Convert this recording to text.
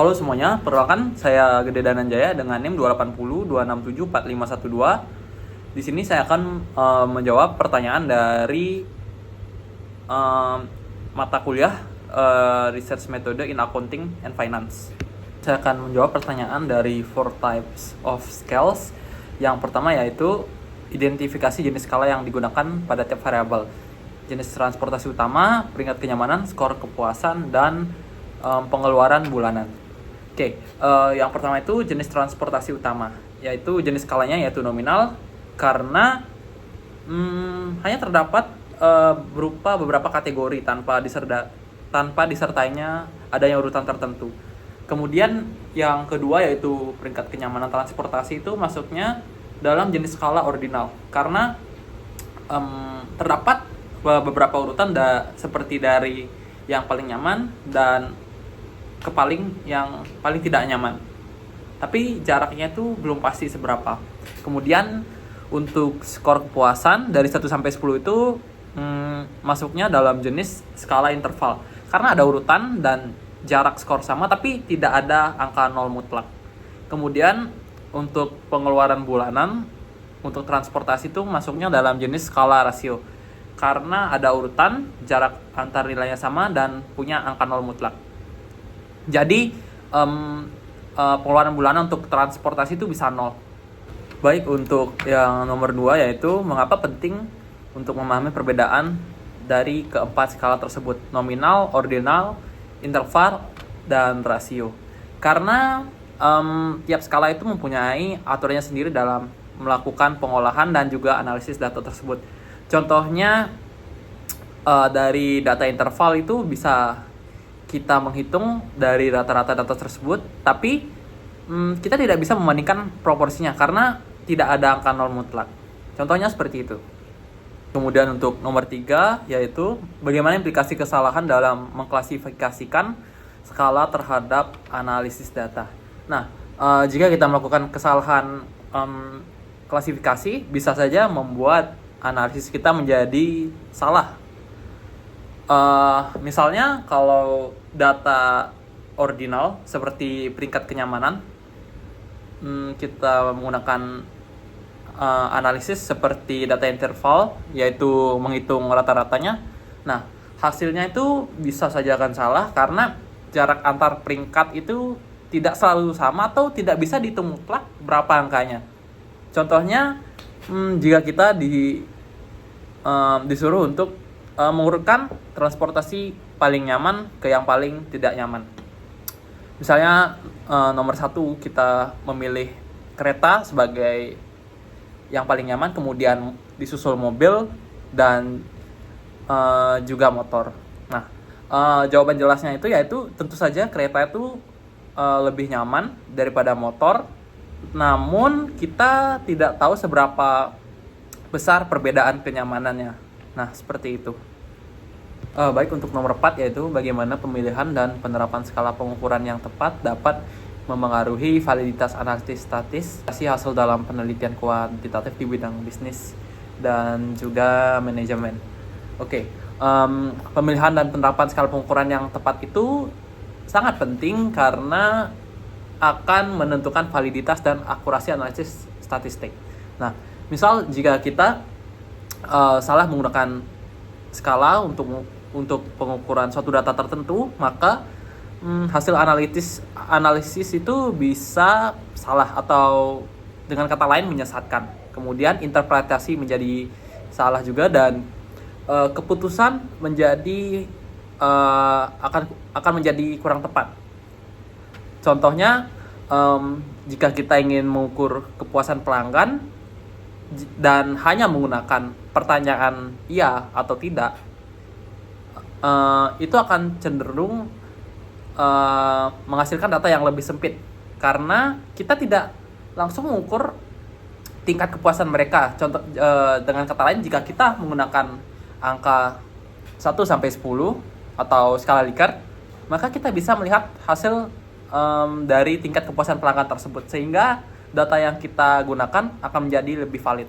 Halo semuanya, perkenalkan saya Gede Dananjaya dengan NIM 28026745112. Di sini saya akan menjawab pertanyaan dari mata kuliah Research Method in Accounting and Finance. Saya akan menjawab pertanyaan dari 4 types of scales. Yang pertama yaitu identifikasi jenis skala yang digunakan pada tiap variabel. Jenis transportasi utama, peringkat kenyamanan, skor kepuasan, dan pengeluaran bulanan. Oke, yang pertama itu jenis transportasi utama, yaitu jenis skalanya yaitu nominal, karena hanya terdapat berupa beberapa kategori tanpa disertainya adanya urutan tertentu. Kemudian yang kedua yaitu peringkat kenyamanan transportasi itu masuknya dalam jenis skala ordinal, karena terdapat beberapa urutan seperti dari yang paling nyaman dan yang paling tidak nyaman, tapi jaraknya itu belum pasti seberapa. Kemudian untuk skor kepuasan dari 1 sampai 10 itu masuknya dalam jenis skala interval, karena ada urutan dan jarak skor sama tapi tidak ada angka 0 mutlak. Kemudian untuk pengeluaran bulanan untuk transportasi itu masuknya dalam jenis skala rasio, karena ada urutan, jarak antar nilainya sama, dan punya angka 0 mutlak. Jadi pengeluaran bulanan untuk transportasi itu bisa 0. Baik, untuk yang nomor 2 yaitu mengapa penting untuk memahami perbedaan dari keempat skala tersebut, nominal, ordinal, interval, dan rasio. Karena tiap skala itu mempunyai aturannya sendiri dalam melakukan pengolahan dan juga analisis data tersebut. Contohnya dari data interval itu bisa kita menghitung dari rata-rata data tersebut, tapi kita tidak bisa membandingkan proporsinya karena tidak ada angka 0 mutlak. Contohnya seperti itu. Kemudian untuk nomor 3 yaitu bagaimana implikasi kesalahan dalam mengklasifikasikan skala terhadap analisis data. Nah, jika kita melakukan kesalahan klasifikasi, bisa saja membuat analisis kita menjadi salah. Misalnya kalau data ordinal seperti peringkat kenyamanan, kita menggunakan analisis seperti data interval, yaitu menghitung rata-ratanya. Nah, hasilnya itu bisa saja akan salah karena jarak antar peringkat itu tidak selalu sama atau tidak bisa dihitung mutlak berapa angkanya. Contohnya, jika kita disuruh untuk mengurutkan transportasi paling nyaman ke yang paling tidak nyaman. Misalnya nomor 1 kita memilih kereta sebagai yang paling nyaman, kemudian disusul mobil dan juga motor. Nah, jawaban jelasnya itu yaitu tentu saja kereta itu lebih nyaman daripada motor, namun kita tidak tahu seberapa besar perbedaan kenyamanannya. Nah, seperti itu. Baik, untuk nomor 4 yaitu bagaimana pemilihan dan penerapan skala pengukuran yang tepat dapat memengaruhi validitas analisis statistik hasil dalam penelitian kuantitatif di bidang bisnis dan juga manajemen. Oke, pemilihan dan penerapan skala pengukuran yang tepat itu sangat penting karena akan menentukan validitas dan akurasi analisis statistik. Nah, misal jika kita salah menggunakan skala untuk pengukuran suatu data tertentu, maka hasil analisis itu bisa salah atau dengan kata lain menyesatkan. Kemudian interpretasi menjadi salah juga, dan keputusan akan menjadi kurang tepat. Contohnya, jika kita ingin mengukur kepuasan pelanggan dan hanya menggunakan pertanyaan iya atau tidak, itu akan cenderung menghasilkan data yang lebih sempit karena kita tidak langsung mengukur tingkat kepuasan mereka. Contoh, dengan kata lain, jika kita menggunakan angka 1 sampai 10 atau skala Likert, maka kita bisa melihat hasil dari tingkat kepuasan pelanggan tersebut, sehingga data yang kita gunakan akan menjadi lebih valid.